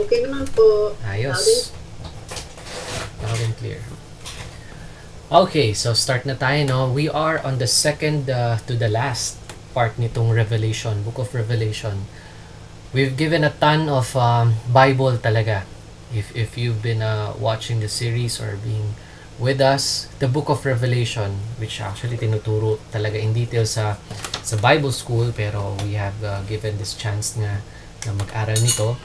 Okay naman po. Ayos. Loud and clear. Okay, so start na tayo, no? We are on the second to the last part nitong Revelation, Book of Revelation. We've given a ton of Bible talaga. If you've been watching the series or being with us, the Book of Revelation, which actually tinuturo talaga in detail sa Bible school, pero we have given this chance na mag-aral nito.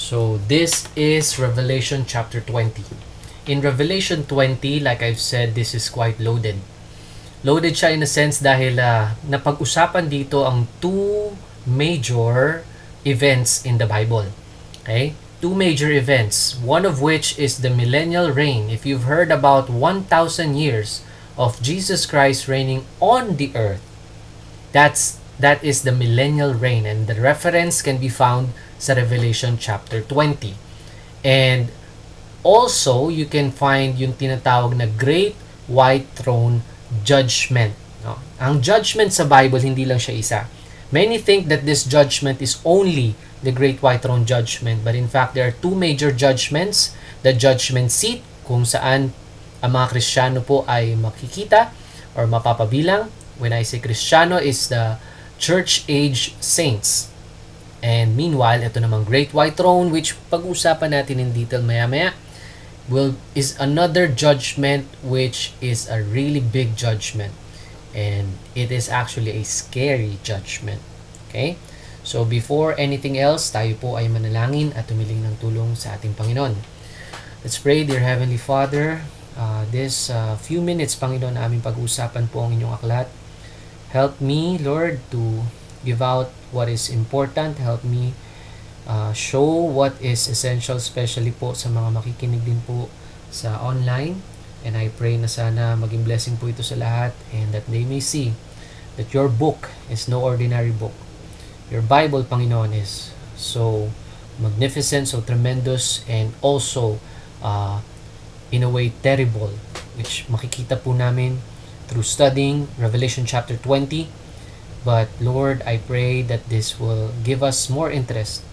So this is Revelation chapter 20. In Revelation 20, like I've said, this is quite loaded. Loaded siya in a sense dahil napag-usapan dito ang two major events in the Bible. Okay? Two major events, one of which is the millennial reign. If you've heard about 1,000 years of Jesus Christ reigning on the earth, that is the millennial reign, and the reference can be found sa Revelation chapter 20. And also, you can find yung tinatawag na Great White Throne Judgment. No? Ang judgment sa Bible, hindi lang siya isa. Many think that this judgment is only the Great White Throne Judgment, but in fact, there are two major judgments. The judgment seat, kung saan ang mga Kristiyano po ay makikita or mapapabilang. When I say Kristiyano, is the church age saints. And meanwhile, ito namang Great White Throne, which pag-usapan natin in detail maya-maya, is another judgment, which is a really big judgment. And it is actually a scary judgment. Okay? So before anything else, tayo po ay manalangin at tumiling ng tulong sa ating Panginoon. Let's pray. Dear Heavenly Father, this few minutes, Panginoon, na aming pag-usapan po ang inyong aklat. Help me, Lord, to give out what is important. Help me show what is essential, especially po sa mga makikinig din po sa online. And I pray na sana maging blessing po ito sa lahat, and that they may see that your book is no ordinary book. Your Bible, Panginoon, is so magnificent, so tremendous, and also in a way terrible, which makikita po namin through studying Revelation chapter 20. But Lord, I pray that this will give us more interest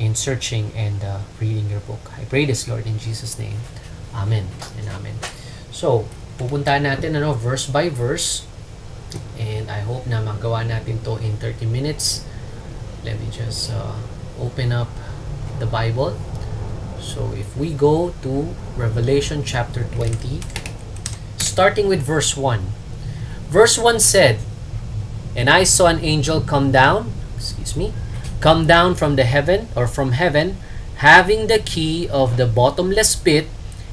in searching and reading your book. I pray this, Lord, in Jesus' name. Amen and amen. So, pupuntahan natin verse by verse, and I hope na magawa natin to in 30 minutes. Let me just open up the Bible. So, if we go to Revelation chapter 20, starting with verse 1. Verse 1 said, "And I saw an angel come down from heaven, having the key of the bottomless pit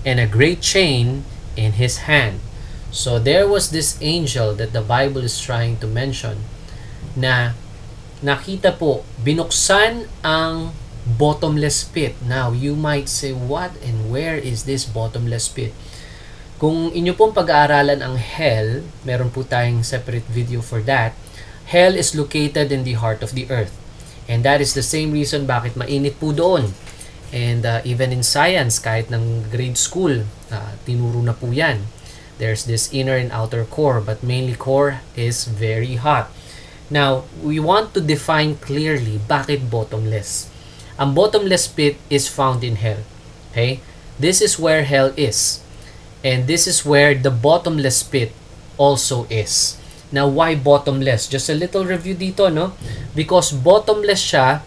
and a great chain in his hand." So there was this angel that the Bible is trying to mention na nakita po, binuksan ang bottomless pit. Now, you might say, what and where is this bottomless pit? Kung inyo pong pag-aaralan ang hell, meron po tayong separate video for that. Hell is located in the heart of the earth. And that is the same reason bakit mainit po doon. And even in science, kahit ng grade school, tinuro na po yan. There's this inner and outer core, but mainly core is very hot. Now, we want to define clearly bakit bottomless. Ang bottomless pit is found in hell. Okay? This is where hell is. And this is where the bottomless pit also is. Now, why bottomless? Just a little review dito, no? Because bottomless siya,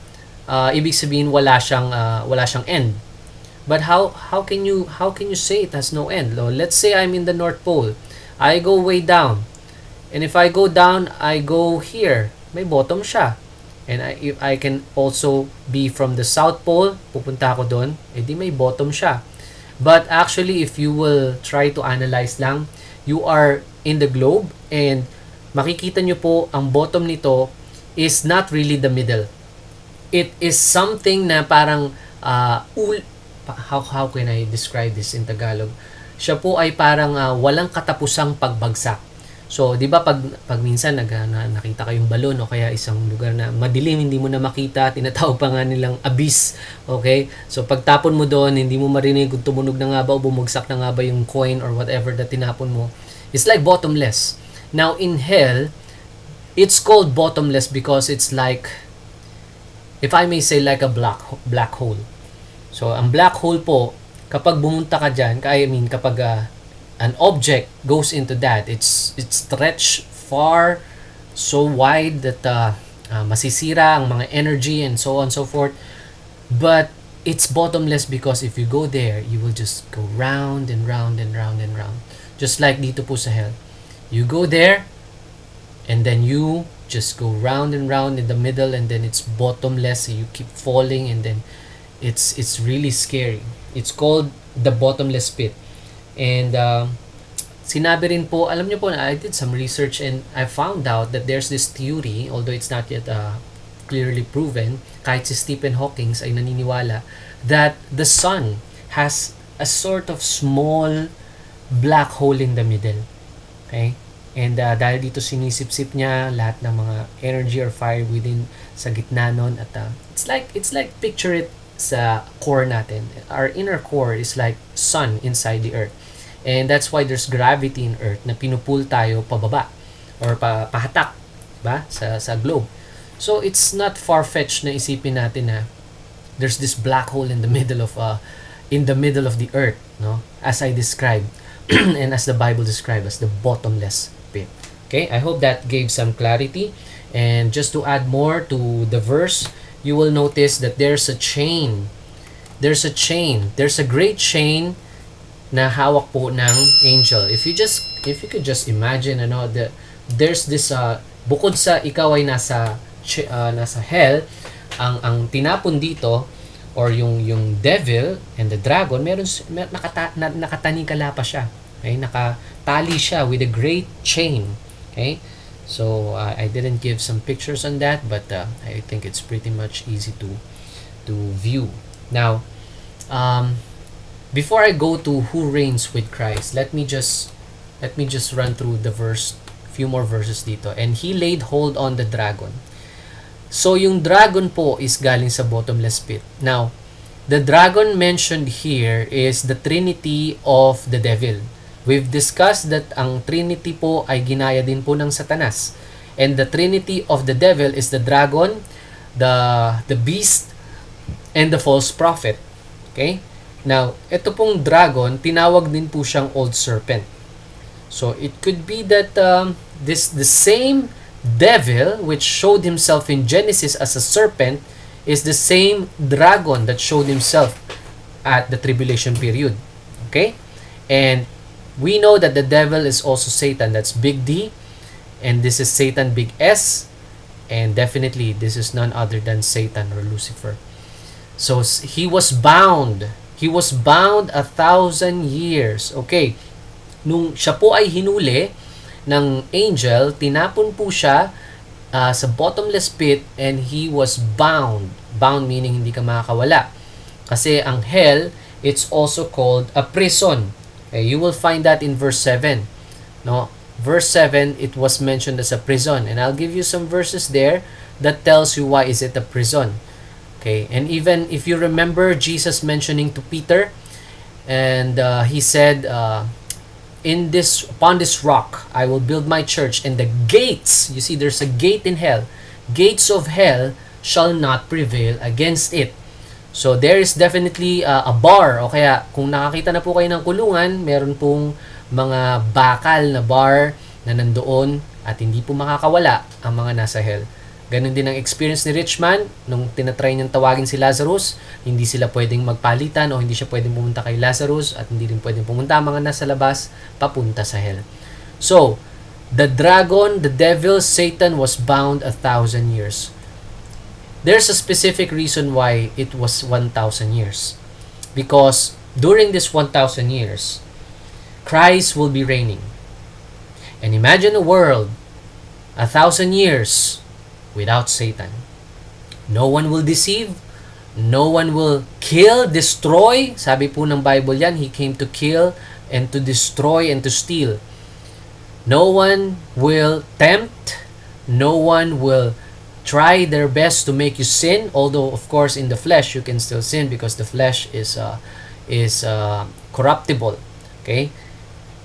ibig sabihin wala siyang end. But how can you say it has no end? Let's say I'm in the North Pole. I go way down. And if I go down, I go here. May bottom siya. And if I can also be from the South Pole, pupunta ako doon, edi may bottom siya. But actually, if you will try to analyze lang, you are in the globe, and makikita nyo po ang bottom nito is not really the middle. It is something na parang how can I describe this in Tagalog? Siya po ay parang walang katapusang pagbagsak. So, 'di ba pag minsan nakita kayong balon o kaya isang lugar na madilim, hindi mo na makita, tinatawag pa nga nilang abyss. Okay? So, pagtapon mo doon, hindi mo marinig kung tumunog na nga ba o bumagsak na nga ba yung coin or whatever na tinapon mo. It's like bottomless. Now, in hell, it's called bottomless because it's like, if I may say, like a black hole. So, ang black hole po, kapag bumunta ka dyan, kapag an object goes into that, it's stretched far, so wide that masisira ang mga energy and so on and so forth. But it's bottomless because if you go there, you will just go round and round and round and round. Just like dito po sa hell. You go there, and then you just go round and round in the middle, and then it's bottomless. You keep falling, and then it's really scary. It's called the bottomless pit. And sinabi rin po, alam niyo po, I did some research and I found out that there's this theory, although it's not yet clearly proven, kahit si Stephen Hawking ay naniniwala, that the sun has a sort of small black hole in the middle. Okay? And dahil dito sinisip-sip niya lahat ng mga energy or fire within sa gitna nun, at it's like picture it sa core natin. Our inner core is like sun inside the earth. And that's why there's gravity in earth na pinupull tayo pababa or pahatak, ba? Sa globe. So it's not far-fetched na isipin natin na there's this black hole in the middle of the earth, no? As I described and as the Bible describes as the bottomless pit. Okay? I hope that gave some clarity. And just to add more to the verse, you will notice that there's a chain. There's a chain. There's a great chain na hawak po ng angel. If you could just imagine, there's this bukod sa ikaw ay nasa hell, ang tinapon dito or yung devil and the dragon, nakatanikala pa siya. Okay? Nakatali siya with a great chain. Okay? So I didn't give some pictures on that, but I think it's pretty much easy to view. Now, before I go to who reigns with Christ, let me just run through the verse, few more verses dito. And he laid hold on the dragon. So yung dragon po is galing sa bottomless pit. Now, the dragon mentioned here is the trinity of the devil. We've discussed that ang trinity po ay ginaya din po ng Satanas. And the trinity of the devil is the dragon, the beast, and the false prophet. Okay? Now, ito pong dragon, tinawag din po siyang old serpent. So, it could be that the same devil which showed himself in Genesis as a serpent is the same dragon that showed himself at the tribulation period. Okay? And we know that the devil is also Satan. That's big D. And this is Satan, big S. And definitely, this is none other than Satan or Lucifer. So, he was bound. He was bound 1,000 years. Okay. Nung siya po ay hinuli ng angel, tinapon po siya sa bottomless pit and he was bound. Bound meaning hindi ka makakawala. Kasi ang hell, it's also called a prison. Okay, you will find that in verse 7. No? Verse 7, it was mentioned as a prison. And I'll give you some verses there that tells you why is it a prison. Okay, and even if you remember Jesus mentioning to Peter, and he said, upon this rock I will build my church, and the gates, you see there's a gate in hell, gates of hell shall not prevail against it. So there is definitely a bar, o kaya kung nakakita na po kayo ng kulungan, meron pong mga bakal na bar na nandoon at hindi po makakawala ang mga nasa hell. Ganon din ang experience ni Rich Man nung tinatry niyang tawagin si Lazarus. Hindi sila pwedeng magpalitan o hindi siya pwedeng pumunta kay Lazarus at hindi rin pwedeng pumunta ang mga nasa labas papunta sa hell. So, the dragon, the devil, Satan was bound 1,000 years. There's a specific reason why it was 1,000 years. Because during this 1,000 years, Christ will be reigning. And imagine a world 1,000 years without Satan. No one will deceive. No one will kill, destroy. Sabi po ng Bible yan, He came to kill and to destroy and to steal. No one will tempt. No one will try their best to make you sin. Although, of course, in the flesh, you can still sin because the flesh is corruptible. Okay?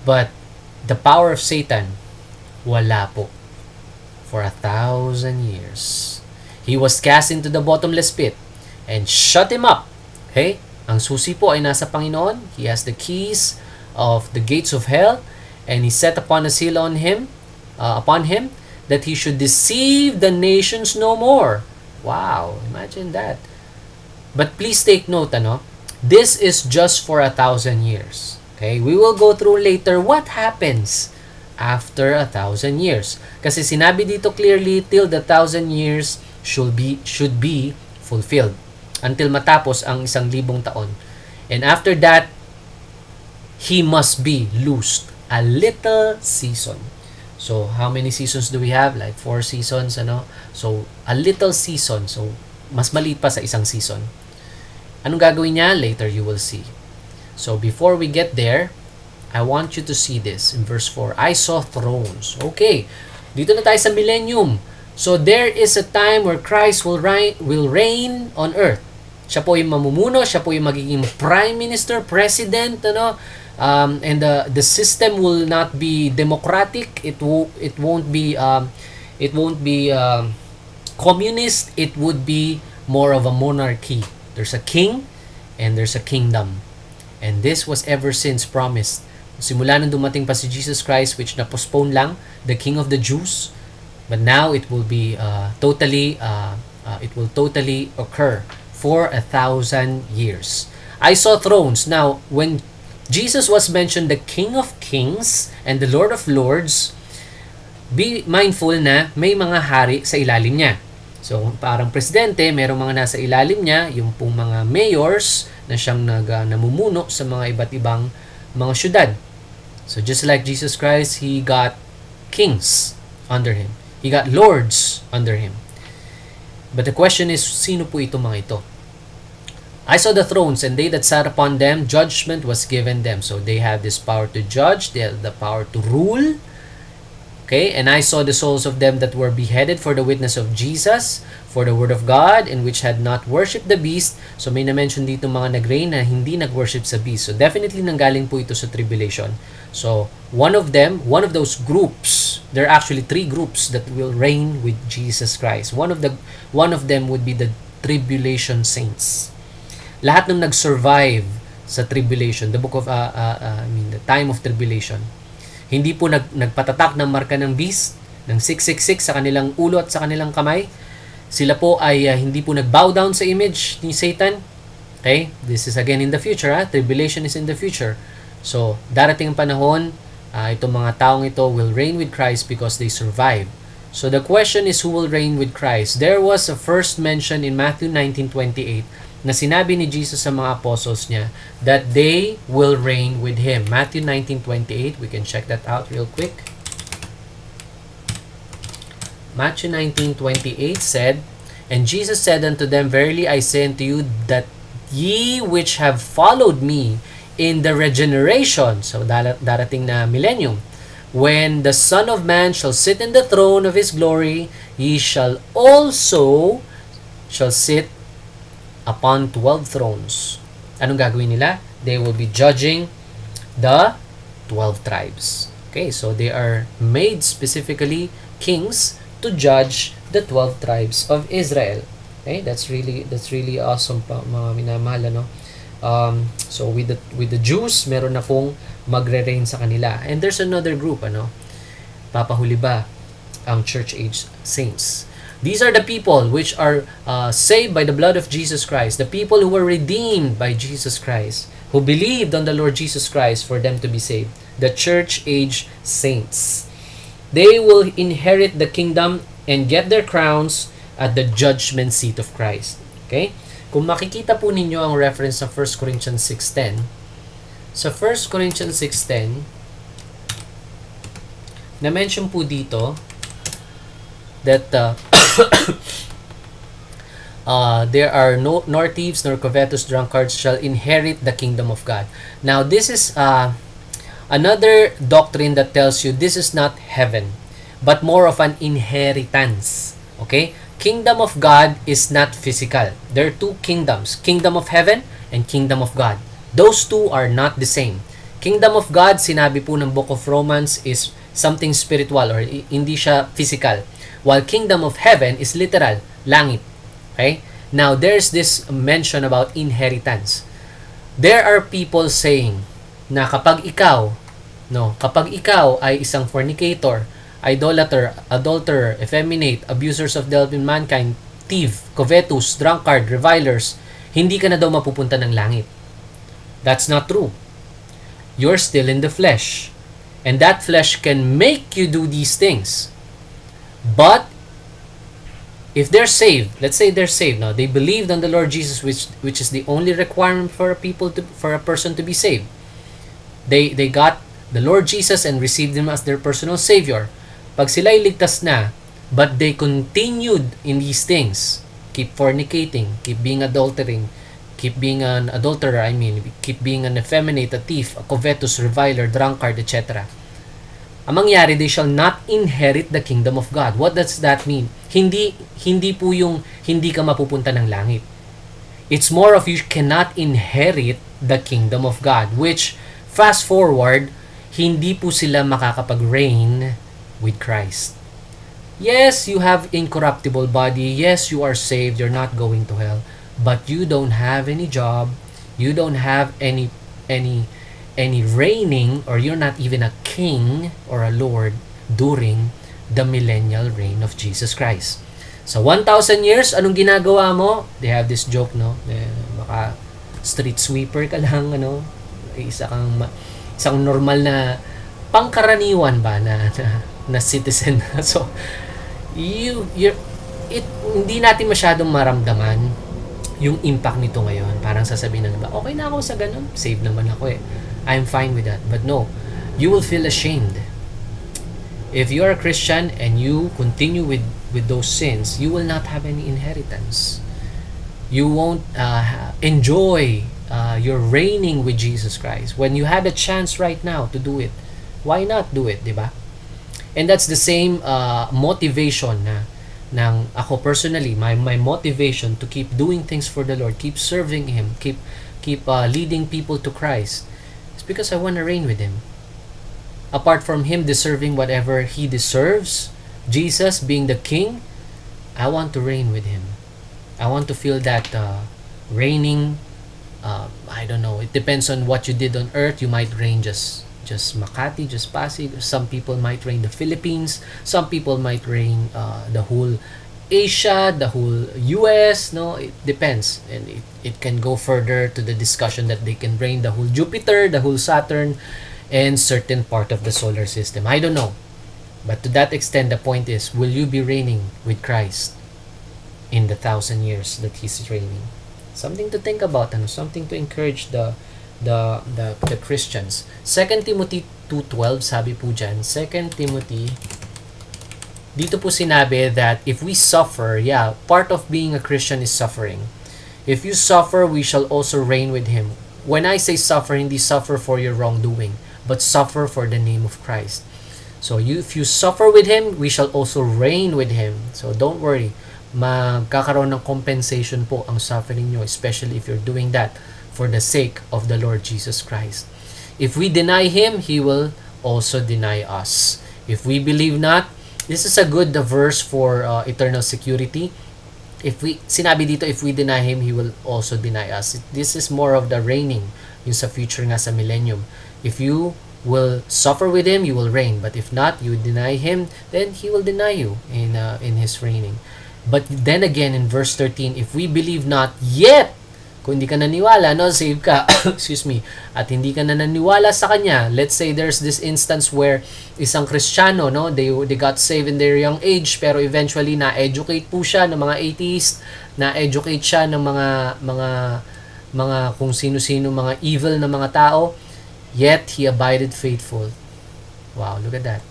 But the power of Satan, wala po. For 1,000 years. He was cast into the bottomless pit and shut him up. Okay? Ang susi po ay nasa Panginoon. He has the keys of the gates of hell, and He set upon a seal upon Him, that He should deceive the nations no more. Wow, imagine that. But please take note, this is just for 1,000 years. Okay, we will go through later what happens after 1,000 years. Kasi sinabi dito clearly, till the 1,000 years should be fulfilled. Until matapos ang 1,000 taon. And after that, He must be loosed. A little season. So, how many seasons do we have? Like 4 seasons, So, a little season. So, mas maliit pa sa isang season. Anong gagawin niya? Later you will see. So, before we get there, I want you to see this in verse 4. I saw thrones. Okay. Dito na tayo sa millennium. So, there is a time where Christ will reign on earth. Siya po yung mamumuno, siya po yung magiging prime minister, president, and the system will not be democratic. It won't be communist. It would be more of a monarchy. There's a king and there's a kingdom. And this was ever since promised. Simula nung dumating pa si Jesus Christ, which na-postpone lang, the King of the Jews. But now it will be totally occur for 1,000 years. I saw thrones. Now, when Jesus was mentioned the King of Kings and the Lord of Lords, be mindful na may mga hari sa ilalim niya. So, parang presidente, merong mga nasa ilalim niya, yung pong mga mayors na siyang namumuno sa mga iba't ibang mga syudad. So, just like Jesus Christ, He got kings under Him. He got lords under Him. But the question is, sino po itong mga ito? I saw the thrones, and they that sat upon them, judgment was given them. So, they have this power to judge, they have the power to rule. Okay, and I saw the souls of them that were beheaded for the witness of Jesus, for the word of God, and which had not worshipped the beast. So may na-mention dito mga nag-reign na hindi nag-worship sa beast. So definitely nanggaling po ito sa tribulation. So one of those groups, there are actually 3 groups that will reign with Jesus Christ. One of them would be the tribulation saints. Lahat ng nag-survive sa tribulation, the time of tribulation. Hindi po nagpatatak ng marka ng beast, ng 666 sa kanilang ulo at sa kanilang kamay. Sila po ay hindi po nag-bow down sa image ni Satan. Okay? This is again in the future. Tribulation is in the future. So, darating ang panahon, itong mga taong ito will reign with Christ because they survive. So, the question is, who will reign with Christ? There was a first mention in Matthew 19:28 na sinabi ni Jesus sa mga apostles niya that they will reign with Him. Matthew 19:28, we can check that out real quick. Matthew 19:28 said, And Jesus said unto them, Verily I say unto you, that ye which have followed me in the regeneration, so darating na millennium, when the Son of Man shall sit in the throne of His glory, ye shall also sit upon 12 thrones. Anong gagawin nila? They will be judging the 12 tribes. Okay, so they are made specifically kings to judge the 12 tribes of Israel. Okay, that's really awesome pa, mga minamahal, so with the Jews, meron na pong magre-reign sa kanila. And there's another group, papahuli ba ang church age saints? These are the people which are saved by the blood of Jesus Christ. The people who were redeemed by Jesus Christ. Who believed on the Lord Jesus Christ for them to be saved. The church age saints. They will inherit the kingdom and get their crowns at the judgment seat of Christ. Okay? Kung makikita po ninyo ang reference sa 1 Corinthians 6:10. Sa 1 Corinthians 6:10, na-mention po dito that there are nor thieves nor covetous drunkards shall inherit the kingdom of God. Now this is another doctrine that tells you this is not heaven, but more of an inheritance. Okay? Kingdom of God is not physical. There are 2 kingdoms, kingdom of heaven and kingdom of God. Those 2 are not the same. Kingdom of God, sinabi po ng Book of Romans, is something spiritual or hindi siya physical. While kingdom of heaven is literal, langit. Okay? Now, there's this mention about inheritance. There are people saying na kapag ikaw ay isang fornicator, idolater, adulterer, effeminate, abusers of the mankind, thief, covetous, drunkard, revilers, hindi ka na daw mapupunta ng langit. That's not true. You're still in the flesh. And that flesh can make you do these things. But if they're saved, let's say they're saved now, they believed on the Lord Jesus, which is the only requirement for a person to be saved. They got the Lord Jesus and received him as their personal savior. Pag sila'y ligtas na, but they continued in these things, keep fornicating, keep being adultering, keep being an adulterer, keep being an effeminate, a thief, a covetous, reviler, drunkard, etc. Ang mangyari, they shall not inherit the kingdom of God. What does that mean? Hindi po yung hindi ka mapupunta ng langit. It's more of you cannot inherit the kingdom of God, which, fast forward, hindi po sila makakapag-reign with Christ. Yes, you have incorruptible body. Yes, you are saved. You're not going to hell. But you don't have any job. You don't have any reigning, or you're not even a king or a lord during the millennial reign of Jesus Christ. So 1,000 years, anong ginagawa mo? They have this joke, no? Baka street sweeper ka lang, isang normal na pangkaraniwan ba na citizen. So hindi natin masyadong maramdaman yung impact nito ngayon. Parang sasabihin na ba, okay na ako sa ganun, save naman ako eh, I'm fine with that. But no, you will feel ashamed. If you are a Christian and you continue with those sins, you will not have any inheritance. You won't enjoy your reigning with Jesus Christ. When you had a chance right now to do it, why not do it, di ba? And that's the same motivation ng ako personally, my motivation to keep doing things for the Lord, keep serving Him, keep leading people to Christ. It's because I want to reign with Him. Apart from Him deserving whatever He deserves, Jesus being the King, I want to reign with Him. I want to feel that reigning. I don't know. It depends on what you did on earth. You might reign just Makati, just Pasig. Some people might reign the Philippines. Some people might reign the whole Asia, the whole US. No, it depends, and it can go further to the discussion that they can reign the whole Jupiter, the whole Saturn, and certain part of the solar system. I don't know, but to that extent, the point is, will you be reigning with Christ in the 1,000 years that He's reigning? Something to think about, and something to encourage the Christians. 2 Timothy 2:12, sabi po dyan, 2 Timothy, dito po sinabi that if we suffer, part of being a Christian is suffering. If you suffer, we shall also reign with Him. When I say suffer, hindi suffer for your wrongdoing, but suffer for the name of Christ. So if you suffer with Him, we shall also reign with Him. So don't worry, magkakaroon ng compensation po ang suffering nyo, especially if you're doing that for the sake of the Lord Jesus Christ. If we deny Him, He will also deny us. If we believe not, this is a good verse for eternal security. Sinabi dito, if we deny Him, He will also deny us. This is more of the reigning, yung sa future nga sa millennium. If you will suffer with Him, you will reign. But if not, you deny Him, then He will deny you in His reigning. But then again, in verse 13, if we believe not, yet kung hindi ka naniwala, save ka, excuse me, at hindi ka na naniwala sa Kanya, let's say there's this instance where isang Kristiyano, they got saved in their young age, pero eventually na-educate po siya ng mga atheist, na-educate siya ng mga kung sino-sino, mga evil na mga tao, yet he abided faithful. Wow, look at that.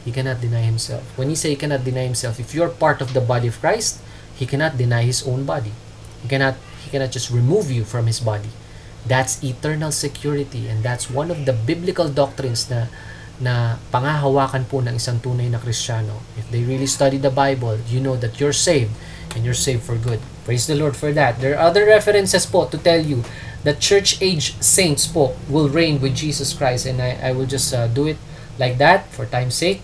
He cannot deny himself. When he say he cannot deny himself, if you're part of the body of Christ, he cannot deny his own body. He cannot just remove you from his body. That's eternal security, and that's one of the biblical doctrines na pangahawakan po ng isang tunay na Kristiyano. If they really study the Bible, you know that you're saved, and you're saved for good. Praise the Lord for that. There are other references po to tell you that church age saints po will reign with Jesus Christ, and I will just do it like that for time's sake.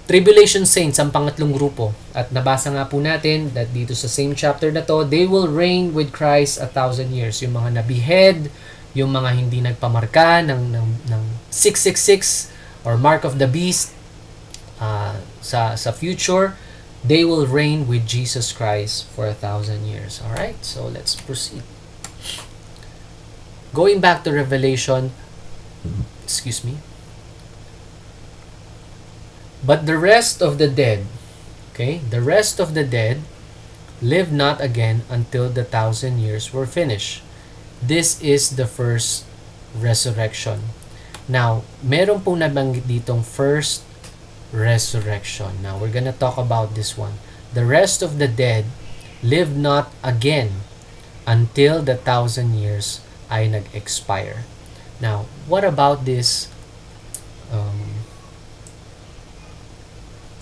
Tribulation saints ang pangatlong grupo, at nabasa nga po natin that dito sa same chapter na to, they will reign with Christ 1,000 years. Yung mga nabihead, yung mga hindi nagpamarka ng 666 or mark of the beast, sa future, they will reign with Jesus Christ for 1,000 years. Alright, so let's proceed. Going back to Revelation, excuse me. But the rest of the dead, okay, the rest of the dead live not again until the 1,000 years were finished. This is the first resurrection. Now, meron pong nabanggit ditong first resurrection. Now, we're gonna talk about this one. The rest of the dead live not again until the 1,000 years ay nag-expire. Now, what about this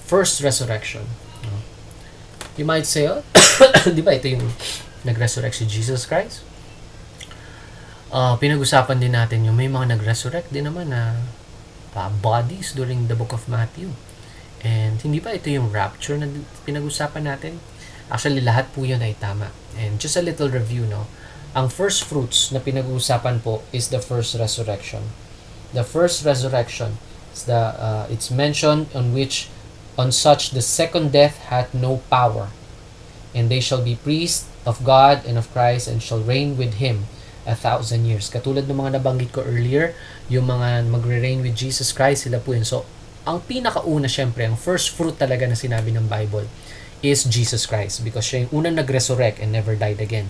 first resurrection? You might say, oh, di ba ito yung nag-resurrect si Jesus Christ? Pinag-usapan din natin yung may mga nag-resurrect din naman na bodies during the book of Matthew. And hindi ba ito yung rapture na pinag-usapan natin? Actually, lahat po yun ay tama. And just a little review, no? Ang first fruits na pinag-uusapan po is the first resurrection. The first resurrection is it's mentioned on such the second death hath no power, and they shall be priests of God and of Christ, and shall reign with Him 1,000 years. Katulad ng mga nabanggit ko earlier, yung mga magre-reign with Jesus Christ, sila po yun. So, ang pinakauna syempre, ang first fruit talaga na sinabi ng Bible is Jesus Christ, because siya yung unang nag-resurrect and never died again.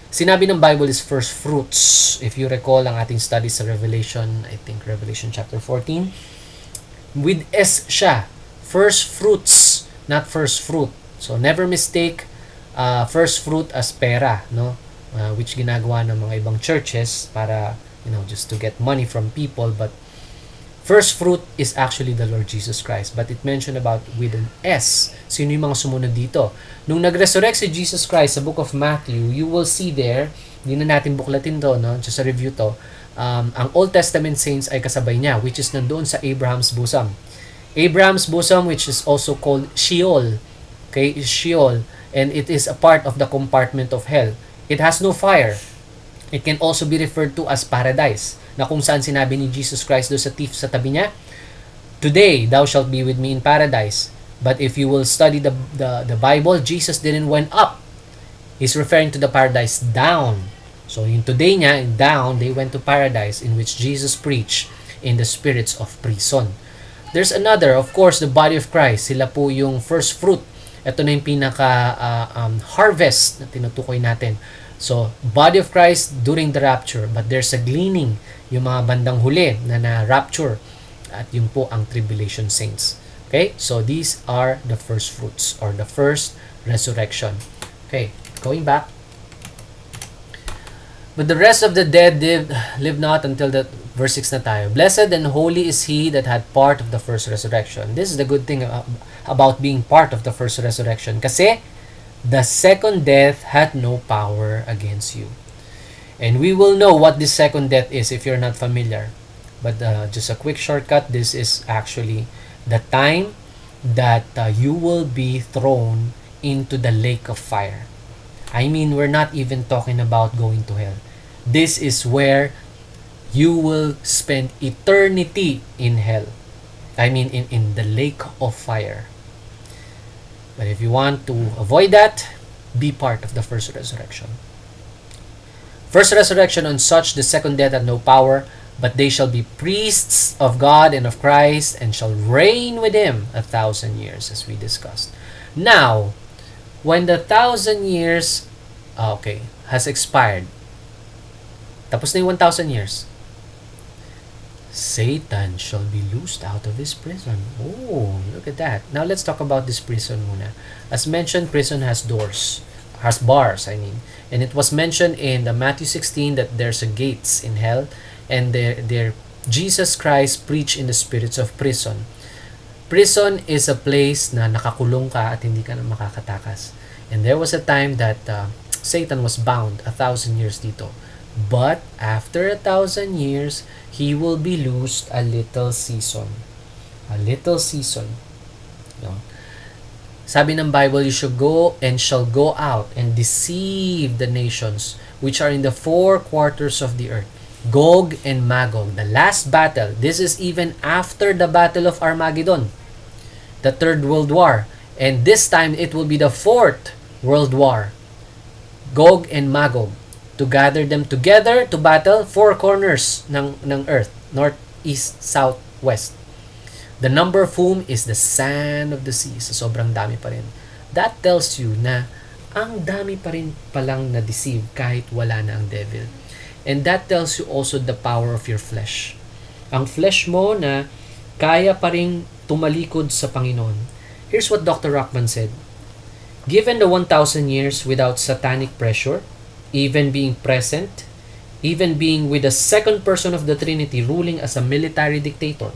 Sinabi ng Bible is first fruits. If you recall ang ating studies sa Revelation, I think Revelation chapter 14, with S siya. First fruits, not first fruit. So never mistake first fruit as pera, no? Which ginagawa ng mga ibang churches para, just to get money from people. But first fruit is actually the Lord Jesus Christ. But it mentioned about with an S. Sino yung mga sumunod dito? Nung nag-resurrect si Jesus Christ sa book of Matthew, you will see there, hindi na natin buklatin to, no? Just a review to. Ang Old Testament saints ay kasabay niya, which is nandoon sa Abraham's bosom. Abraham's bosom, which is also called Sheol. Okay, is Sheol. And it is a part of the compartment of hell. It has no fire. It can also be referred to as paradise, na kung saan sinabi ni Jesus Christ doon sa thief sa tabi niya, "Today thou shalt be with me in paradise." But if you will study the Bible, Jesus didn't went up. He's referring to the paradise down. So yung today niya, down, they went to paradise in which Jesus preached in the spirits of prison. There's another, of course, the body of Christ. Sila po yung first fruit. Ito na yung pinaka harvest na tinutukoy natin. So, body of Christ during the rapture, but there's a gleaning, yung mga bandang huli na rapture, at yun po ang tribulation saints. Okay? So, these are the first fruits or the first resurrection. Okay, going back. But the rest of the dead live not until the verse 6 na tayo. Blessed and holy is he that had part of the first resurrection. This is the good thing about being part of the first resurrection. Kasi, the second death had no power against you. And we will know what this second death is if you're not familiar. But just a quick shortcut, this is actually the time that you will be thrown into the lake of fire. I mean, we're not even talking about going to hell. This is where you will spend eternity in hell. I mean, in the lake of fire. But if you want to avoid that, be part of the first resurrection. First resurrection, on such the second death had no power, but they shall be priests of God and of Christ, and shall reign with him 1,000 years, as we discussed. Now, when the 1,000 years has expired, tapos na yung 1,000 years, Satan shall be loosed out of his prison. Oh, look at that. Now let's talk about this prison muna. As mentioned, prison has doors, has bars, I mean. And it was mentioned in the Matthew 16 that there's a gates in hell, and there Jesus Christ preached in the spirits of prison. Prison is a place na nakakulong ka at hindi ka na makakatakas. And there was a time that Satan was bound 1,000 years dito. But after 1,000 years, he will be loosed a little season. A little season. No? Sabi ng Bible, you shall go and shall go out and deceive the nations which are in the four quarters of the earth, Gog and Magog, the last battle. This is even after the Battle of Armageddon, the Third World War. And this time, it will be the Fourth World War. Gog and Magog, to gather them together to battle four corners ng earth, north, east, south, west. The number of whom is the sand of the sea. So, sobrang dami pa rin. That tells you na ang dami pa rin palang na-deceive kahit wala na ang devil. And that tells you also the power of your flesh. Ang flesh mo na kaya pa rin tumalikod sa Panginoon. Here's what Dr. Rockman said. Given the 1,000 years without satanic pressure, even being present, even being with the second person of the Trinity ruling as a military dictator,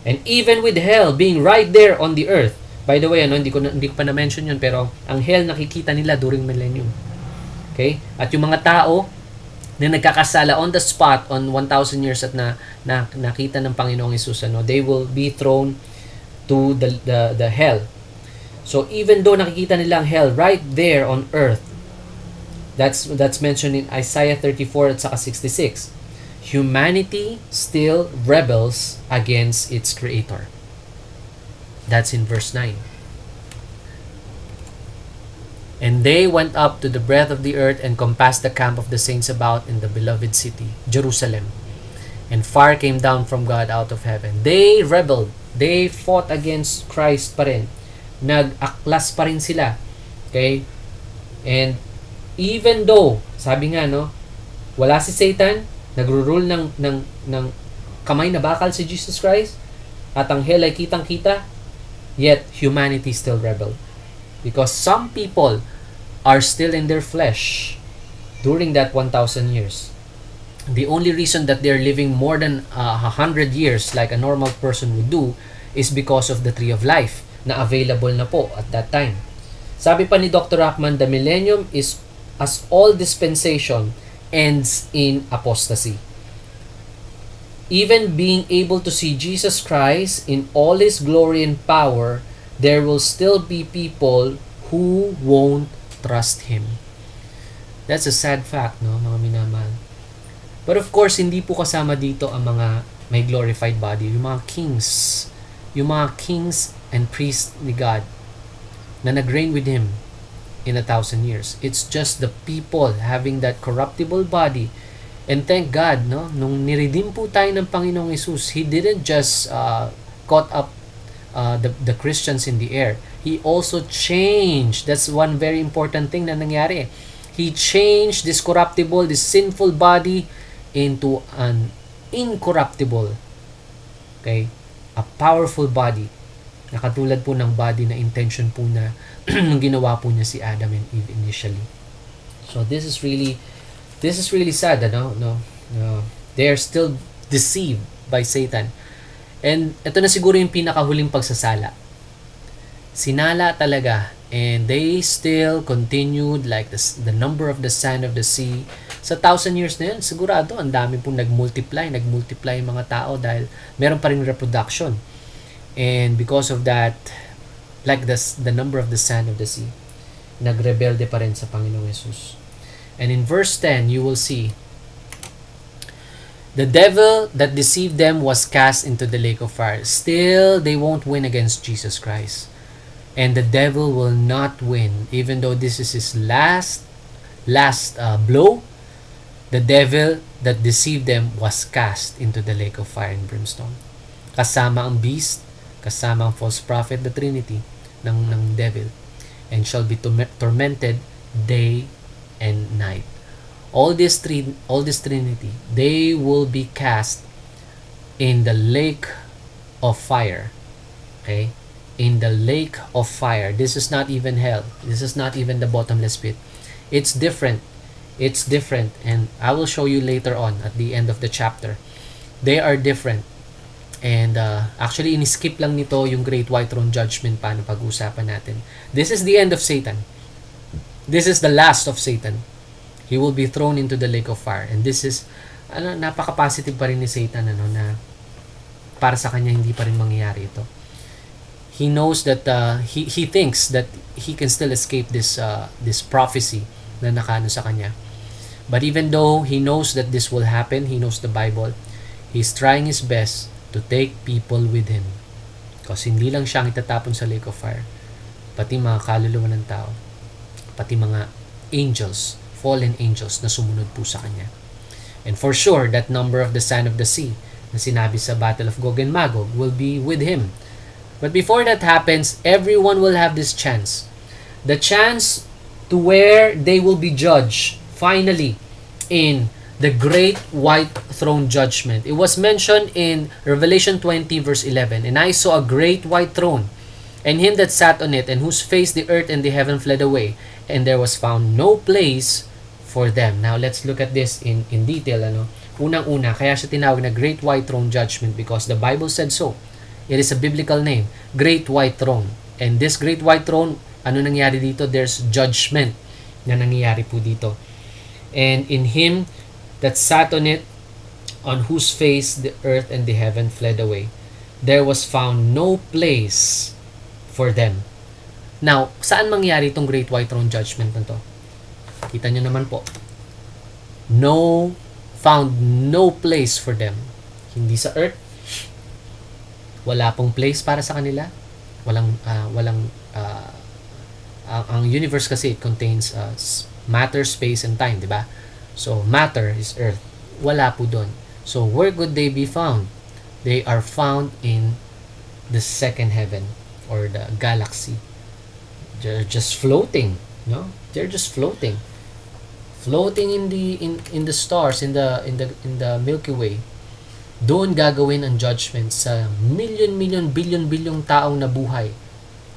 and even with hell being right there on the earth. By the way, hindi ko pa na-mention yun, pero ang hell nakikita nila during millennium. Okay? At yung mga tao na nagkakasala on the spot on 1,000 years at nakita ng Panginoong Hesus, they will be thrown to the hell. So even though nakikita nila ang hell right there on earth, that's mentioned in Isaiah 34 at saka 66. Humanity still rebels against its creator. That's in verse 9. And they went up to the breadth of the earth and compassed the camp of the saints about in the beloved city, Jerusalem. And fire came down from God out of heaven. They rebelled. They fought against Christ pa rin. Nag-aklas pa rin sila. Okay? And even though, sabi nga, wala si Satan, nagro-rule ng kamay na bakal si Jesus Christ, at ang hell ay kitang-kita, yet humanity still rebelled. Because some people are still in their flesh during that 1,000 years. The only reason that they're living more than 100 years like a normal person would do is because of the tree of life na available na po at that time. Sabi pa ni Dr. Rockman, the millennium is as all dispensation ends in apostasy. Even being able to see Jesus Christ in all His glory and power, there will still be people who won't trust Him. That's a sad fact, mga minamahal. But of course, hindi po kasama dito ang mga may glorified body, yung mga kings and priests ni God na nag-reign with Him in 1,000 years. It's just the people having that corruptible body. And thank God, nung niredeem po tayo ng Panginoong Hesus, He didn't just caught up the Christians in the air. He also changed. That's one very important thing na nangyari. He changed this corruptible, this sinful body into an incorruptible, okay, a powerful body na katulad po ng body na intention po na nung ginawa po niya si Adam and Eve initially. So this is really sad, they are still deceived by Satan. And ito na siguro yung pinakahuling pagsasala. Sinala talaga, and they still continued like the number of the sand of the sea. Sa 1,000 years na yun, sigurado ang dami pong nagmultiply yung mga tao dahil meron pa rin reproduction. And because of that, like the number of the sand of the sea, nagrebelde pa rin sa Panginoong Hesus. And in verse 10, you will see, the devil that deceived them was cast into the lake of fire. Still, they won't win against Jesus Christ. And the devil will not win. Even though this is his last blow, the devil that deceived them was cast into the lake of fire and brimstone. Kasama ang beast, kasama ang false prophet, the Trinity ng devil. And shall be tormented day and night. All this Trinity, they will be cast in the lake of fire. Okay? In the lake of fire. This is not even hell. This is not even the bottomless pit. It's different. It's different. And I will show you later on at the end of the chapter. They are different. And actually, in-skip lang nito yung Great White Throne Judgment pa na pag-uusapan natin. This is the end of Satan. This is the last of Satan. He will be thrown into the lake of fire. And this is, napaka-positive pa rin ni Satan, na para sa kanya hindi pa rin mangyayari ito. He knows that, he thinks that he can still escape this prophecy na nakaano sa kanya. But even though he knows that this will happen, he knows the Bible, he's trying his best to take people with him. Kasi hindi lang siya ang itatapon sa lake of fire. Pati mga kaluluwa ng tao. Pati mga angels, fallen angels na sumunod po sa kanya. And for sure, that number of the sand of the sea na sinabi sa Battle of Gog and Magog will be with him. But before that happens, everyone will have this chance. The chance to where they will be judged finally in the great white throne judgment. It was mentioned in Revelation 20 verse 11, "And I saw a great white throne, and him that sat on it, and whose face the earth and the heaven fled away, and there was found no place for them." Now let's look at this in detail. Unang-una, kaya siya tinawag na Great White Throne Judgment because the Bible said so. It is a biblical name, Great White Throne. And this Great White Throne, ano nangyari dito? There's judgment na nangyayari po dito. And in him that sat on it, on whose face the earth and the heaven fled away, there was found no place for them. Now, saan mangyari itong Great White Throne Judgment na to? Kita nyo naman po. Found no place for them. Hindi sa earth. Wala pong place para sa kanila. Ang universe kasi it contains matter, space, and time, di ba? So, matter is earth. Wala po doon. So, where could they be found? They are found in the second heaven or the galaxy. They're just floating, no? They're just floating in the stars, in the Milky Way. Doon gagawin ang judgment sa million, billion taong nabuhay.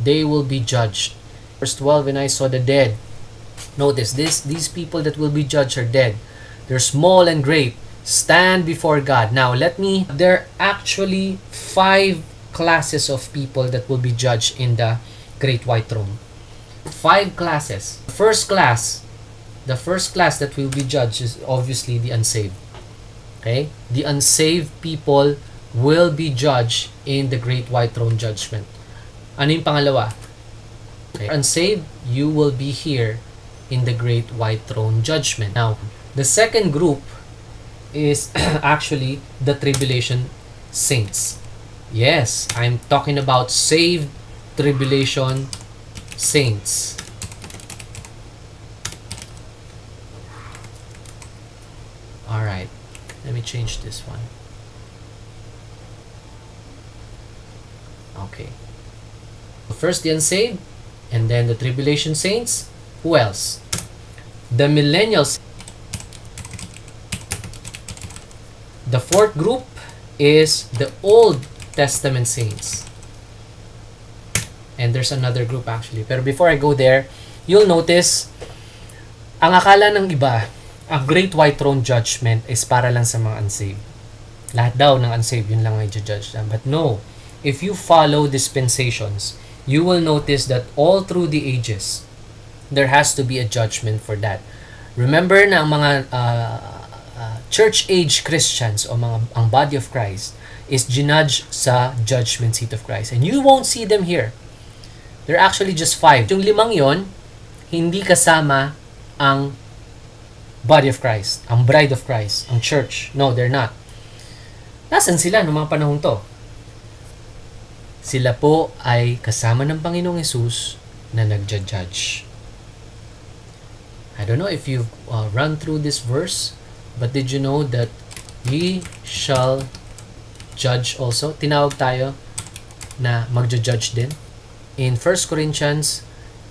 They will be judged. Verse 12, "And I saw the dead." Notice these people that will be judged are dead. They're small and great, stand before God. Now there are actually 5 classes of people that will be judged in the Great White Throne. 5 classes. The first class that will be judged is obviously the unsaved. Okay? The unsaved people will be judged in the Great White Throne Judgment. Ano yung pangalawa? Okay. Unsaved, you will be here in the Great White Throne Judgment. Now, the second group is actually the tribulation saints. Yes, I'm talking about saved tribulation saints. Alright, let me change this one. Okay. First the unsaved, and then the tribulation saints. Who else? The millennials. The fourth group is the Old Testament saints. And there's another group actually. Pero before I go there, you'll notice, ang akala ng iba, ang Great White Throne Judgment is para lang sa mga unsaved. Lahat daw ng unsaved, yun lang ay judge them. But no, if you follow dispensations, you will notice that all through the ages, there has to be a judgment for that. Remember na ang mga church age Christians o ang body of Christ is ginudged sa judgment seat of Christ. And you won't see them here. There are actually just 5. Yung 5 yon, hindi kasama ang body of Christ, ang bride of Christ, ang church. No, they're not. Nasaan sila noong mga panahon to? Sila po ay kasama ng Panginoong Hesus na nagja-judge. I don't know if you've run through this verse, but did you know that ye shall judge also? Tinawag tayo na magja-judge din. In 1 Corinthians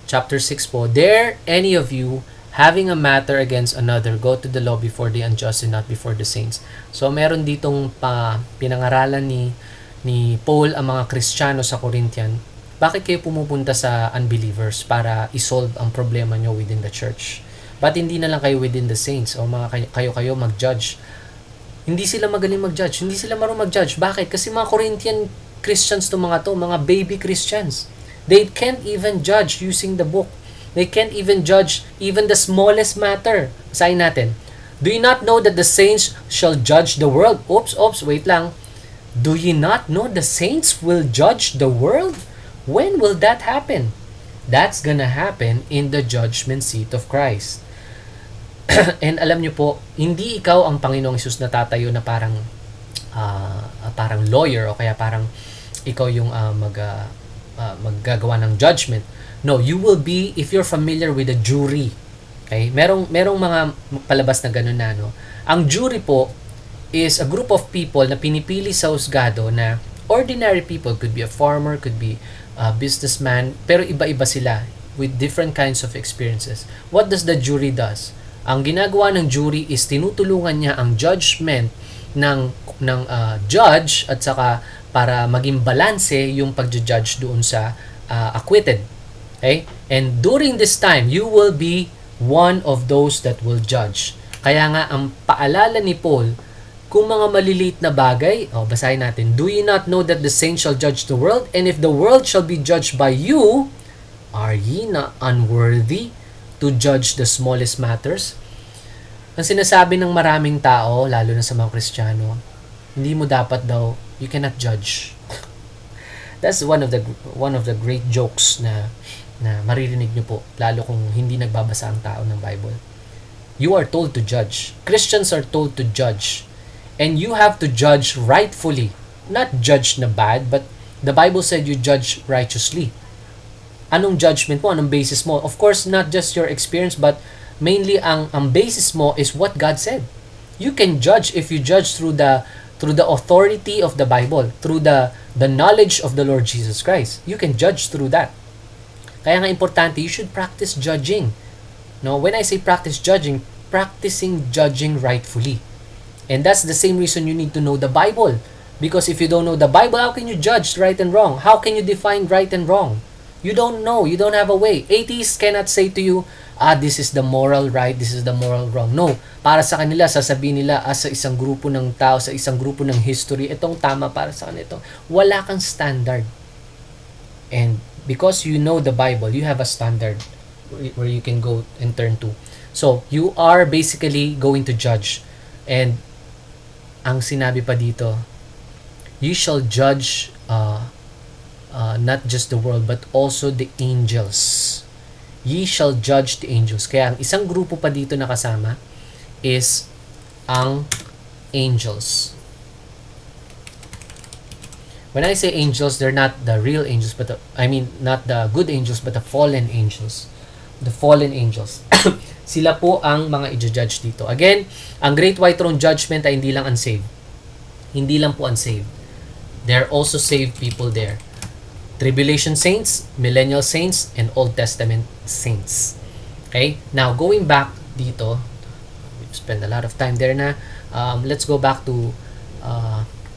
chapter 6 po, "Dare any of you having a matter against another go to the law before the unjust and not before the saints." So meron ditong pinangaralan ni Paul ang mga Kristiyano sa Corinthian. Bakit kayo pumupunta sa unbelievers para isolve ang problema nyo within the church? Ba't hindi na lang kayo within the saints o kayo mag-judge? Hindi sila magaling mag-judge. Hindi sila marunong mag-judge. Bakit? Kasi mga Corinthian Christians to mga baby Christians. They can't even judge using the book. They can't even judge even the smallest matter. Basahin natin. "Do you not know that the saints shall judge the world?" Oops, wait lang. "Do ye not know the saints will judge the world?" When will that happen? That's gonna happen in the judgment seat of Christ. And alam niyo po, hindi ikaw ang Panginoong Hesus na tatayo na parang lawyer o kaya parang ikaw yung maggagawa ng judgment. No, you will be, if you're familiar with the jury, okay? Merong mga palabas na ganun na, no? Ang jury po is a group of people na pinipili sa husgado na ordinary people, could be a farmer, could be a businessman, pero iba-iba sila with different kinds of experiences. What does the jury does? Ang ginagawa ng jury is tinutulungan niya ang judgment ng judge at saka para maging balanse yung pagju-judge doon sa acquitted. Okay? And during this time, you will be one of those that will judge. Kaya nga, ang paalala ni Paul, kung mga maliliit na bagay, basahin natin, do ye not know that the saints shall judge the world? And if the world shall be judged by you, are ye not unworthy to judge the smallest matters? Ang sinasabi ng maraming tao, lalo na sa mga Kristiyano, hindi mo dapat daw, you cannot judge. That's one of the great jokes na maririnig nyo po, lalo kung hindi nagbabasa ang tao ng Bible. You are told to judge. Christians are told to judge. And you have to judge rightfully. Not judge na bad, but the Bible said you judge righteously. Anong judgment mo? Anong basis mo? Of course, not just your experience, but mainly ang basis mo is what God said. You can judge if you judge through the authority of the Bible, through the knowledge of the Lord Jesus Christ. You can judge through that. Kaya nga importante, you should practice judging. No, when I say practice judging, practicing judging rightfully. And that's the same reason you need to know the Bible. Because if you don't know the Bible, how can you judge right and wrong? How can you define right and wrong? You don't know. You don't have a way. Atheists cannot say to you, this is the moral right, this is the moral wrong. No. Para sa kanila, sasabihin nila, sa isang grupo ng tao, sa isang grupo ng history, itong tama para sa kanila. Wala kang standard. And because you know the Bible, you have a standard where you can go and turn to. So, you are basically going to judge. And ang sinabi pa dito, you shall judge not just the world, but also the angels. Ye shall judge the angels. Kaya ang isang grupo pa dito na kasama is ang angels. When I say angels, they're not the real angels, but not the good angels, but the fallen angels. The fallen angels. Sila po ang mga i-judge dito. Again, ang Great White Throne Judgment ay hindi lang unsaved. Hindi lang po unsaved. There are also saved people there. Tribulation saints, millennial saints, and Old Testament saints. Okay? Now, going back dito, we've spent a lot of time there na. Let's go back to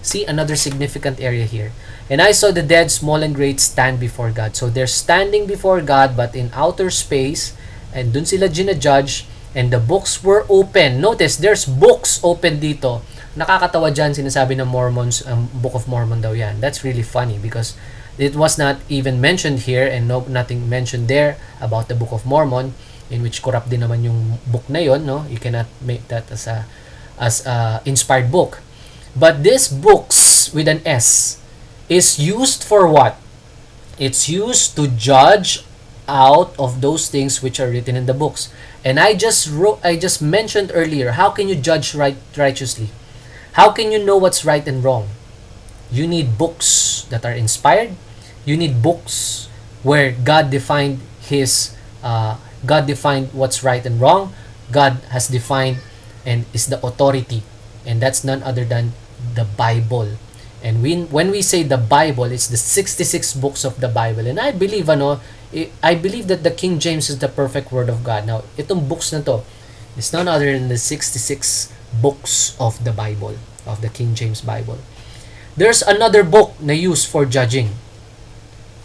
see another significant area here. And I saw the dead, small and great, stand before God. So they're standing before God, but in outer space, and dun sila ginajudge, and the books were open. Notice, there's books open dito. Nakakatawa dyan, sinasabi ng Mormons, Book of Mormon daw yan. That's really funny because it was not even mentioned here and nothing mentioned there about the Book of Mormon, in which corrupt din naman yung book na yon, no? You cannot make that as a inspired book. But this books with an S is used for what? It's used to judge out of those things which are written in the books. And I just mentioned earlier, how can you judge righteously? How can you know what's right and wrong? You need books that are inspired. You need books where God defined what's right and wrong. God has defined and is the authority, and that's none other than the Bible. And when we say the Bible, it's the 66 books of the Bible. And I believe that the King James is the perfect word of God. Now, itong books na to is none other than the 66 books of the Bible, of the King James Bible. There's another book na used for judging.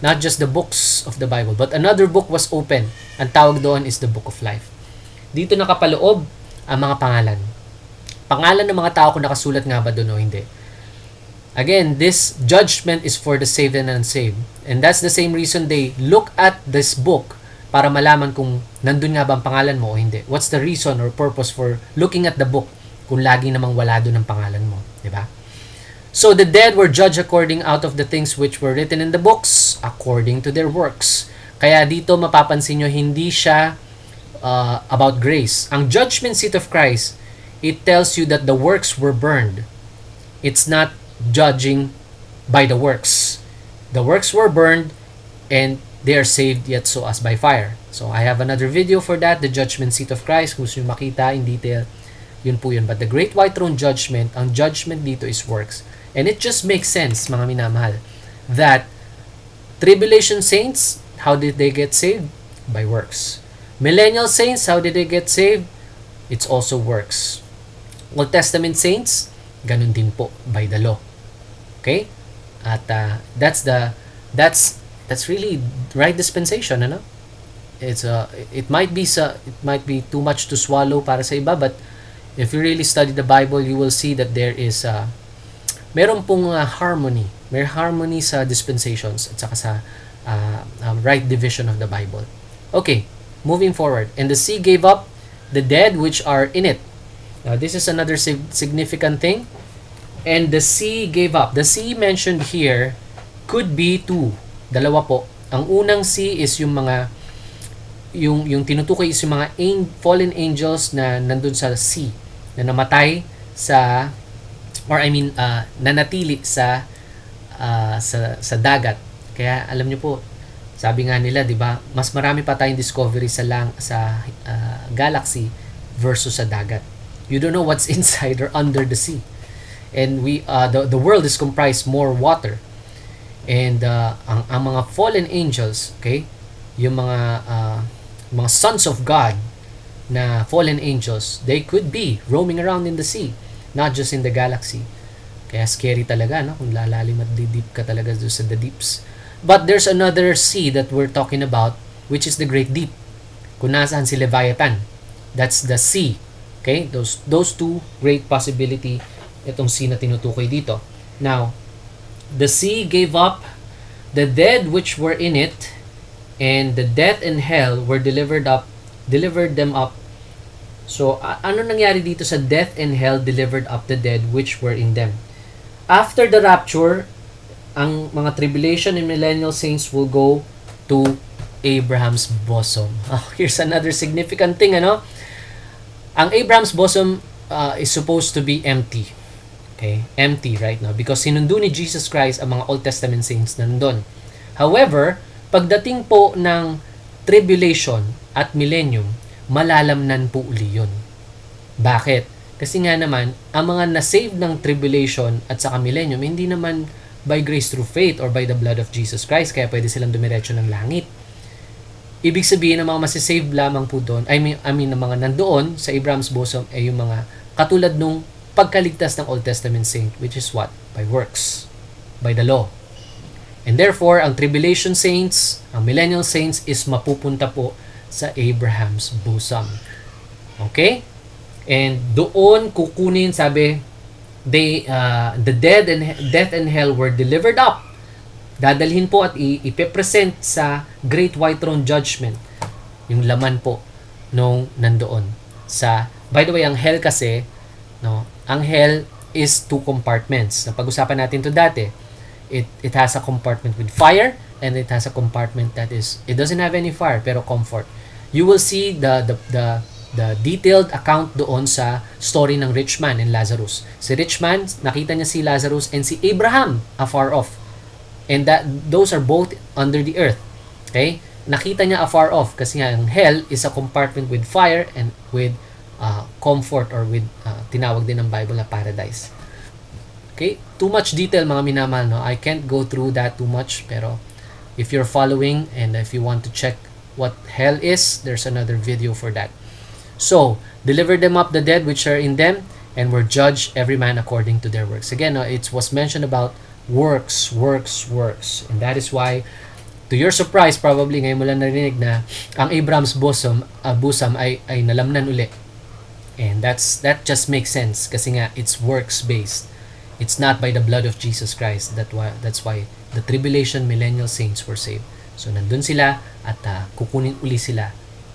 Not just the books of the Bible, but another book was open. Ang tawag doon is the Book of Life. Dito nakapaloob ang mga pangalan. Pangalan ng mga tao kung nakasulat nga ba doon o hindi. Again, this judgment is for the saved and unsaved. And that's the same reason they look at this book para malaman kung nandun nga ba ang pangalan mo o hindi. What's the reason or purpose for looking at the book kung lagi namang wala doon ang pangalan mo. Diba? So the dead were judged according out of the things which were written in the books, according to their works. Kaya dito mapapansin nyo, hindi siya about grace. Ang judgment seat of Christ, it tells you that the works were burned. It's not judging by the works. The works were burned and they are saved yet so as by fire. So I have another video for that, the judgment seat of Christ. Kung gusto nyo makita in detail, yun po yun. But the great white throne judgment, ang judgment dito is works. And it just makes sense, mga minamahal, that tribulation saints, how did they get saved? By works. Millennial saints, how did they get saved? It's also works. Old Testament saints, ganun din po, by the law. Okay? At that's really right dispensation, ano? It might be too much to swallow para sa iba, but if you really study the Bible, you will see that there is meron pong harmony. May harmony sa dispensations at saka sa right division of the Bible. Okay, moving forward. And the sea gave up the dead which are in it. Now, this is another significant thing. And the sea gave up. The sea mentioned here could be two. Dalawa po. Ang unang sea is yung mga yung tinutukoy is yung mga fallen angels na nandun sa sea, na namatay sa nanatili sa dagat. Kaya alam niyo po, sabi nga nila, 'di ba, mas marami pa tayong discovery sa galaxy versus sa dagat. You don't know what's inside or under the sea. And the world is comprised more water. And ang mga fallen angels, okay? Yung mga sons of God na fallen angels, they could be roaming around in the sea, not just in the galaxy. Kaya scary talaga, no? Kung lalalim at deep ka talaga doon sa the deeps. But there's another sea that we're talking about, which is the great deep. Kung nasaan si Leviathan, that's the sea. Okay? Those two great possibility, itong sea na tinutukoy dito. Now, the sea gave up the dead which were in it, and the death and hell were delivered them up. So, ano nangyari dito sa death and hell delivered up the dead which were in them? After the rapture, ang mga tribulation and millennial saints will go to Abraham's bosom. Here's another significant thing, ano? Ang Abraham's bosom is supposed to be empty. Okay? Empty right now because sinundo ni Jesus Christ ang mga Old Testament saints nandun. However, pagdating po ng tribulation at millennium, malalamnan po uli yun. Bakit? Kasi nga naman, ang mga nasave ng tribulation at saka millennium, hindi naman by grace through faith or by the blood of Jesus Christ, kaya pwede silang dumiretso ng langit. Ibig sabihin, ang mga masisave lamang po doon, I mean, ang mga nandoon sa Abraham's bosom ay yung mga katulad nung pagkaligtas ng Old Testament saint, which is what? By works. By the law. And therefore, ang tribulation saints, ang millennial saints is mapupunta po sa Abraham's bosom. Okay? And doon kukunin, sabi, the death and hell were delivered up. Dadalhin po at ipepresent sa Great White Throne Judgment yung laman po nung nandoon sa, by the way, ang hell kasi, no, ang hell is two compartments. Napag-usapan natin to dati. It has a compartment with fire and it has a compartment that it doesn't have any fire pero comfort. You will see the detailed account doon sa story ng rich man and Lazarus. Si rich man, nakita niya si Lazarus and si Abraham afar off. And those are both under the earth. Okay? Nakita niya afar off kasi nga ang hell is a compartment with fire and with comfort or with tinawag din ng Bible na paradise. Okay? Too much detail mga minamahal, no? I can't go through that too much, pero if you're following and if you want to check what hell is, there's another video for that. So, deliver them up the dead which are in them, and were judged every man according to their works. Again, it was mentioned about works. And that is why, to your surprise, probably ngayon mo lang narinig na ang Abraham's bosom ay nalamnan uli. And that just makes sense kasi nga it's works-based. It's not by the blood of Jesus Christ. That's why the tribulation millennial saints were saved. So, nandun sila at kukunin uli sila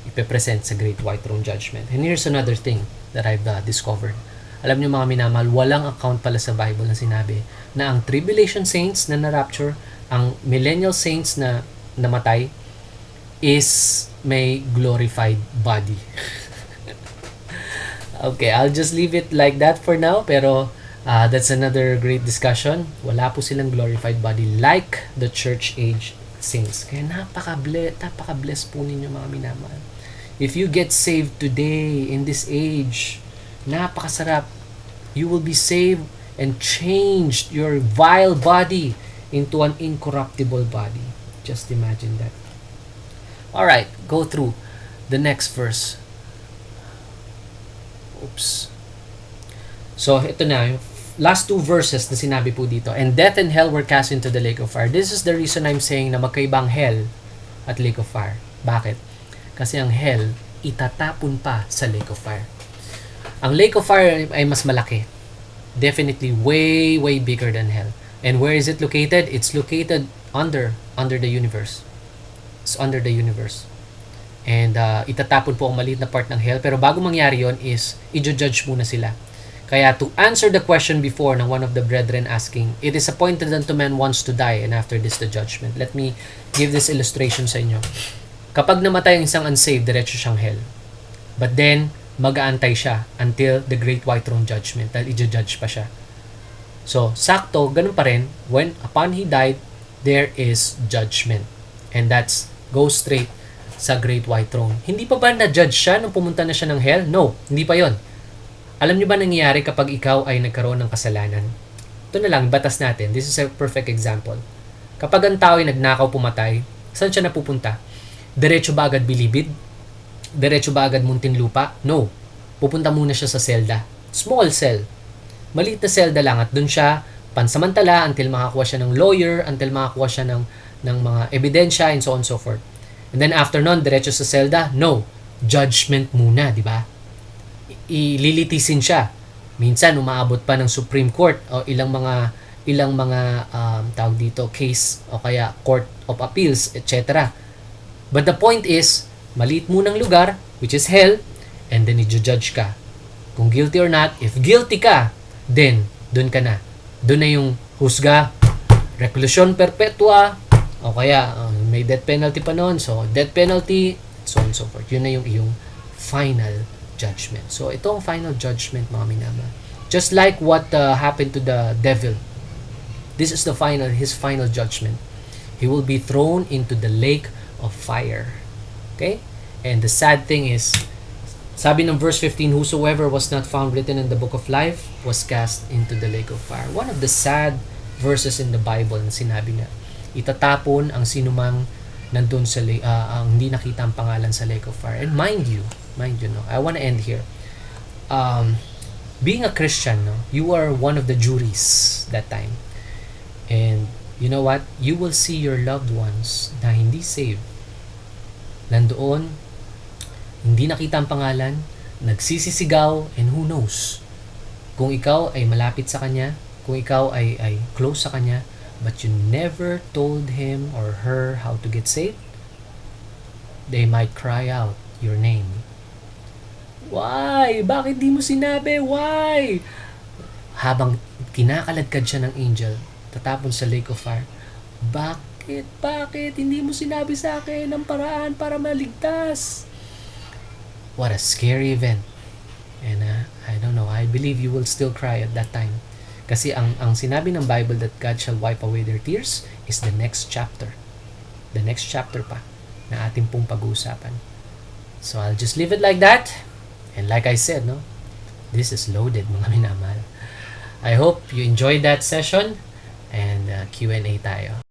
ipepresent sa Great White Throne Judgment. And here's another thing that I've discovered. Alam niyo mga minamahal, walang account pala sa Bible na sinabi na ang tribulation saints na na-rapture, ang millennial saints na namatay, is may glorified body. Okay, I'll just leave it like that for now, pero that's another great discussion. Wala po silang glorified body like the church age saints. Kaya napaka-bless po ninyo mga minamahal. If you get saved today in this age, napakasarap. You will be saved and changed your vile body into an incorruptible body. Just imagine that. Alright, go through the next verse. Oops. So, ito na. Yung last two verses na sinabi po dito. And death and hell were cast into the lake of fire. This is the reason I'm saying na magkaibang hell at lake of fire. Bakit? Kasi ang hell, itatapon pa sa lake of fire. Ang lake of fire ay mas malaki. Definitely way, way bigger than hell. And where is it located? It's located under the universe. It's under the universe. And itatapon po ang maliit na part ng hell. Pero bago mangyari yon is, i-judge muna sila. Kaya to answer the question before ng one of the brethren asking, it is appointed unto man once to die, and after this the judgment. Let me give this illustration sa inyo. Kapag namatay ang isang unsaved, diretso siyang hell. But then, mag-aantay siya until the great white throne judgment, dahil i-judge pa siya. So, sakto, ganun pa rin, upon he died, there is judgment. And that's, go straight sa great white throne. Hindi pa ba na-judge siya nung pumunta na siya ng hell? No, hindi pa yon. Alam niyo ba nangyayari kapag ikaw ay nagkaroon ng kasalanan? Ito na lang, batas natin. This is a perfect example. Kapag ang tao ay nagnakaw pumatay, saan siya napupunta? Diretso ba agad bilibid? Diretso ba agad Muntinlupa? No. Pupunta muna siya sa selda. Small cell. Maliit na selda lang at dun siya pansamantala until makakuha siya ng lawyer, until makakuha siya ng mga ebidensya and so on and so forth. And then after nun, diretso sa selda? No. Judgment muna, di ba? Ililitisin siya. Minsan umaabot pa ng Supreme Court o ilang mga tawag dito case o kaya Court of Appeals, etc. But the point is, maliit munang lugar, which is hell, and then i-judge ka. Kung guilty or not, if guilty ka, then dun ka na. Dun na yung husga, reclusion perpetua, o kaya may death penalty pa noon, so death penalty, so on and so forth. Yun na yung iyong final judgment. So, ito ang final judgment, mga minamahal. Just like what happened to the devil. This is his final judgment. He will be thrown into the lake of fire. Okay? And the sad thing is, sabi ng verse 15, whosoever was not found written in the book of life was cast into the lake of fire. One of the sad verses in the Bible na sinabi na, itatapon ang sinumang nandun sa ang hindi nakita ang pangalan sa lake of fire. And mind you, no, I want to end here. Being a Christian, no, you are one of the juries that time. And you know what? You will see your loved ones na hindi saved. Nandoon, hindi nakita ang pangalan, nagsisisigaw, and who knows? Kung ikaw ay malapit sa kanya, kung ikaw ay close sa kanya, but you never told him or her how to get saved, they might cry out your name. Why? Bakit di mo sinabi? Why? Habang kinakaladkad siya ng angel, tatapon sa lake of fire. Bakit? Hindi mo sinabi sa akin ang paraan para maligtas? What a scary event. And I don't know, I believe you will still cry at that time. Kasi ang sinabi ng Bible that God shall wipe away their tears is the next chapter. The next chapter pa na ating pong pag-uusapan. So I'll just leave it like that. And like I said, no, this is loaded, mga minamahal. I hope you enjoyed that session and Q&A tayo.